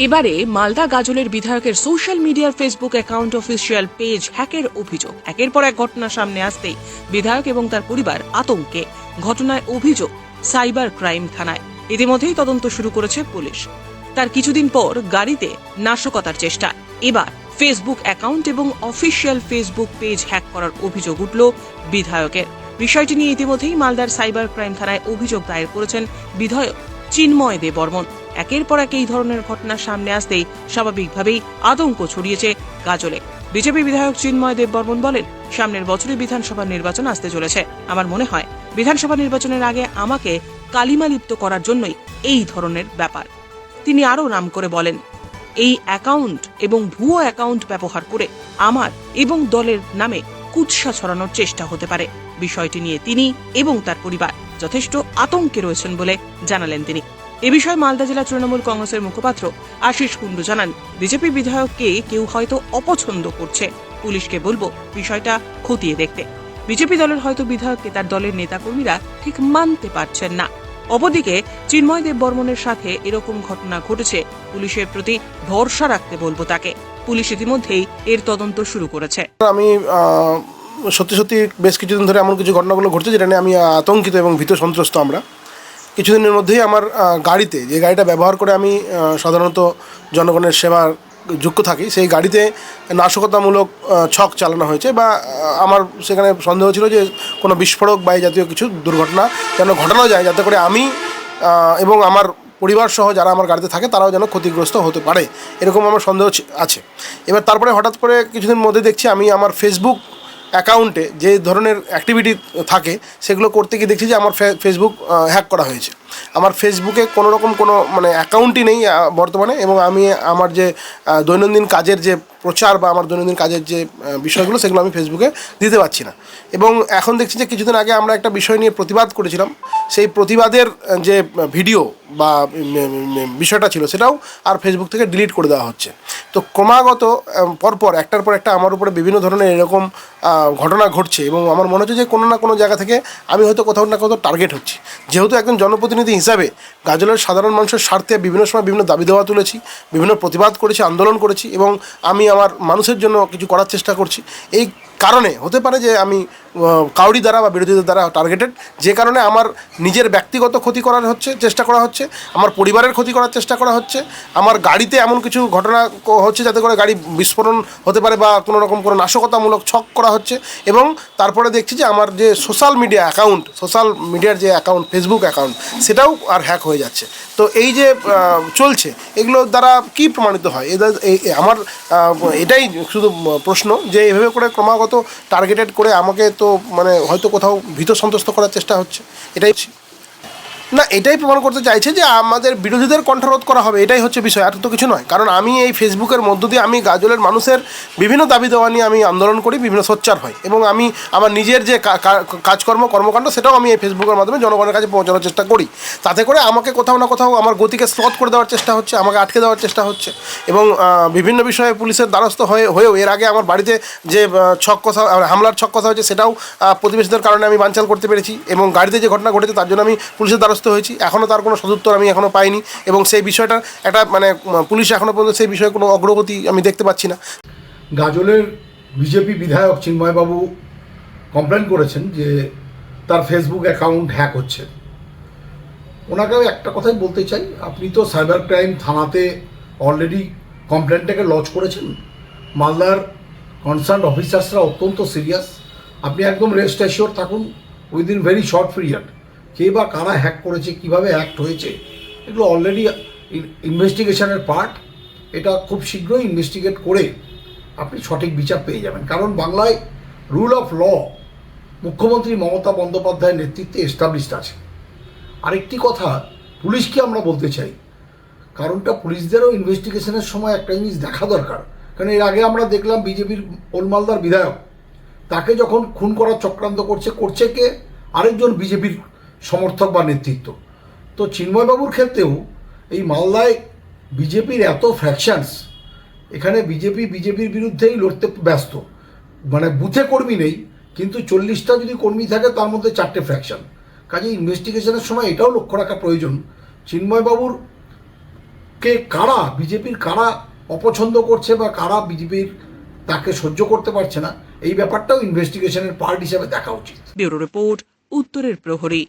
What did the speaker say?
এবারে মালদা গাজলের বিধায়কের সোশ্যাল মিডিয়ার ফেসবুক অ্যাকাউন্ট অফিসিয়াল পেজ হ্যাকের অভিযোগ। একের পর এক ঘটনা সামনে আসতেই বিধায়ক এবং তার পরিবার আতঙ্কে। ঘটনায় অভিযোগ সাইবার ক্রাইম থানায়। ইতিমধ্যেই তদন্ত শুরু করেছে পুলিশ। তার কিছুদিন পর গাড়িতে নাশকতার চেষ্টা। এবার ফেসবুক অ্যাকাউন্ট এবং অফিসিয়াল ফেসবুক পেজ হ্যাক করার অভিযোগ উঠল বিধায়কের। বিষয়টি নিয়ে ইতিমধ্যেই মালদার সাইবার ক্রাইম থানায় অভিযোগ দায়ের করেছেন বিধায়ক চিন্ময় দেববর্মন। একের পর এক এই ধরনের ঘটনা সামনে আসতেই স্বাভাবিকভাবেই আতঙ্ক ছড়িয়েছে গাজলে। বিজেপি বিধায়ক চিন্ময় দেববর্মন বলেন, সামনের বছরে বিধানসভা নির্বাচন আসতে চলেছে। আমার মনে হয় বিধানসভা নির্বাচনের আগে আমাকে কালিমালিপ্ত করার জন্যই এই ধরনের ব্যাপার। তিনি আরও নাম করে বলেন, এই অ্যাকাউন্ট এবং ভুয়ো অ্যাকাউন্ট ব্যবহার করে আমার এবং দলের নামে কুৎসা ছড়ানোর চেষ্টা হতে পারে। বিষয়টি নিয়ে তিনি এবং তার পরিবার যথেষ্ট আতঙ্কে রয়েছেন বলে জানালেন তিনি। এ বিষয়ে মালদা জেলা তৃণমূল কংগ্রেসের মুখপাত্র আশিস কুণ্ডু জানান, বিজেপি বিধায়ককে কেউ হয়তো অপছন্দ করছে। পুলিশকে বলবো বিষয়টা খতিয়ে দেখতে। বিজেপি দলের হয়তো বিধায়ককে তার দলের নেতাকর্মীরা ঠিক মানতে পারছেন না। অপরদিকে চিন্ময় দেববর্মনের সাথে এরকম ঘটনা ঘটেছে, পুলিশের প্রতি ভরসা রাখতে বলবো তাকে। পুলিশ ইতিমধ্যেই এর তদন্ত শুরু করেছে। আমি সত্যি বেশ কিছুদিন ধরে এমন কিছু ঘটনাগুলো ঘটছে যেটা নিয়ে আমি আতঙ্কিত এবং ভীত সন্ত্রস্ত। আমরা কিছুদিনের মধ্যেই আমার গাড়িতে, যে গাড়িটা ব্যবহার করে আমি সাধারণত জনগণের সেবার যুক্ত থাকি, সেই গাড়িতে নাশকতামূলক ছক চালানো হয়েছে বা আমার সেখানে সন্দেহ ছিল যে কোনো বিস্ফোরক বা এই জাতীয় কিছু দুর্ঘটনা যেন ঘটানো যায়, যাতে করে আমি এবং আমার পরিবার সহ যারা আমার গাড়িতে থাকে তারাও যেন ক্ষতিগ্রস্ত হতে পারে, এরকম আমার সন্দেহ আছে। এবার তারপরে হঠাৎ করে কিছুদিন মধ্যে দেখছি আমি আমার ফেসবুক অ্যাকাউন্টে যে ধরনের অ্যাক্টিভিটি থাকে সেগুলো করতে গিয়ে দেখছি যে আমার ফেসবুক হ্যাক করা হয়েছে। আমার ফেসবুকে কোনো রকম কোনো অ্যাকাউন্টই নেই বর্তমানে, এবং আমি আমার যে দৈনন্দিন কাজের যে প্রচার বা আমার দৈনন্দিন কাজের যে বিষয়গুলো সেগুলো আমি ফেসবুকে দিতে পারছি না। এবং এখন দেখছি যে কিছুদিন আগে আমরা একটা বিষয় নিয়ে প্রতিবাদ করেছিলাম, সেই প্রতিবাদের যে ভিডিও বা বিষয়টা ছিল সেটাও আর ফেসবুক থেকে ডিলিট করে দেওয়া হচ্ছে। তো ক্রমাগত পরপর একটার পর একটা আমার উপরে বিভিন্ন ধরনের এরকম ঘটনা ঘটছে, এবং আমার মনে হচ্ছে যে কোনো না কোনো জায়গা থেকে আমি হয়তো কোথাও না কোথাও টার্গেট হচ্ছি। যেহেতু একজন জনপ্রতিনিধি হিসাবে গাজলের সাধারণ মানুষের স্বার্থে বিভিন্ন সময় বিভিন্ন দাবি দেওয়া তুলেছি, বিভিন্ন প্রতিবাদ করেছি, আন্দোলন করেছি, এবং আমি আমার মানুষের জন্য কিছু করার চেষ্টা করছি। এই কারণে হতে পারে যে আমি কাউরি দ্বারা বা বিরোধীদের দ্বারা টার্গেটেড, যে কারণে আমার নিজের ব্যক্তিগত ক্ষতি করার চেষ্টা করা হচ্ছে, আমার পরিবারের ক্ষতি করার চেষ্টা করা হচ্ছে, আমার গাড়িতে এমন কিছু ঘটনা হচ্ছে যাতে করে গাড়ি বিস্ফোরণ হতে পারে বা কোনো রকম কোনো নাশকতামূলক ছক করা হচ্ছে। এবং তারপরে দেখছি যে আমার যে সোশ্যাল মিডিয়ার যে অ্যাকাউন্ট, ফেসবুক অ্যাকাউন্ট, সেটাও আর হ্যাক হয়ে যাচ্ছে। তো এই যে চলছে, এগুলোর দ্বারা কী প্রমাণিত হয়? আমার এটাই শুধু প্রশ্ন যে এভাবে করে ক্রমাগত টার্গেটেড করে আমাকে তো হয়তো কোথাও ভীত সন্ত্রস্ত করার চেষ্টা হচ্ছে। এটাই প্রমাণ করতে চাইছে যে আমাদের বিরোধীদের কণ্ঠরোধ করা হবে, এটাই হচ্ছে বিষয়, আর তো কিছু নয়। কারণ আমি এই ফেসবুকের মধ্য দিয়ে আমি গাজলের মানুষের বিভিন্ন দাবি দেওয়া নিয়ে আমি আন্দোলন করি, বিভিন্ন সোচ্চার হয়, এবং আমি আমার নিজের যে কর্মকাণ্ড সেটাও আমি এই ফেসবুকের মাধ্যমে জনগণের কাছে পৌঁছানোর চেষ্টা করি। তাতে করে আমাকে কোথাও না কোথাও আমার গতিকে শ্লথ করে দেওয়ার চেষ্টা হচ্ছে, আমাকে আটকে দেওয়ার চেষ্টা হচ্ছে। এবং বিভিন্ন বিষয়ে পুলিশের দ্বারস্থ হয়েও এর আগে আমার বাড়িতে যে হামলার ছক কথা হয়েছে সেটাও প্রতিবেশীদের কারণে আমি বানচাল করতে পেরেছি, এবং গাড়িতে যে ঘটনা ঘটেছে তার জন্য আমি পুলিশের দ্বারস্থ হয়েছি। এখনও তার কোনো সদুত্তর আমি এখনও পাইনি, এবং সেই বিষয়টা একটা পুলিশ এখনও পর্যন্ত সেই বিষয়ে কোনো অগ্রগতি আমি দেখতে পাচ্ছি না। গাজলের বিজেপি বিধায়ক চিন্ময়বাবু কমপ্লেন করেছেন যে তার ফেসবুক অ্যাকাউন্ট হ্যাক হচ্ছে। ওনাকেও একটা কথাই বলতে চাই, আপনি তো সাইবার ক্রাইম থানাতে অলরেডি কমপ্লেনটাকে লঞ্চ করেছেন। মালদার কনসার্ন অফিসার্সরা অত্যন্ত সিরিয়াস। আপনি একদম রেস্ট অ্যাসিওর থাকুন, উইদিন ভেরি শর্ট পিরিয়ড কে বা কারা হ্যাক করেছে, কিভাবে অ্যাক্ট হয়েছে, এগুলো অলরেডি ইনভেস্টিগেশনের পার্ট। এটা খুব শীঘ্রই ইনভেস্টিগেট করে আপনি সঠিক বিচার পেয়ে যাবেন। কারণ বাংলায় রুল অফ ল মুখ্যমন্ত্রী মমতা বন্দ্যোপাধ্যায়ের নেতৃত্বে এস্টাবলিশড আছে। আরেকটি কথা পুলিশকে আমরা বলতে চাই, কারণটা পুলিশদেরও ইনভেস্টিগেশনের সময় একটা জিনিস দেখা দরকার। কারণ এর আগে আমরা দেখলাম বিজেপির ওল্ড মালদার বিধায়ক, তাকে যখন খুন করার চক্রান্ত করছে কে? আরেকজন বিজেপির সমর্থক বা নেতৃত্ব। তো চিন্ময়বাবুর ক্ষেত্রেও এই মালদায় বিজেপির এত ফ্র্যাকশনস, এখানে বিজেপির বিরুদ্ধেই লড়তে ব্যস্ত। বুথে কর্মী নেই, কিন্তু 40টা যদি কর্মী থাকে তার মধ্যে 4টে ফ্র্যাকশন। কাজে ইনভেস্টিগেশনের সময় এটাও লক্ষ্য রাখা প্রয়োজন, চিন্ময়বাবুর কে কারা বিজেপির কারা অপছন্দ করছে বা কারা বিজেপির তাকে সহ্য করতে পারছে না, এই ব্যাপারটাও ইনভেস্টিগেশনের পার্ট হিসেবে দেখা উচিত। ব্যুরো রিপোর্ট, উত্তরের প্রহরী।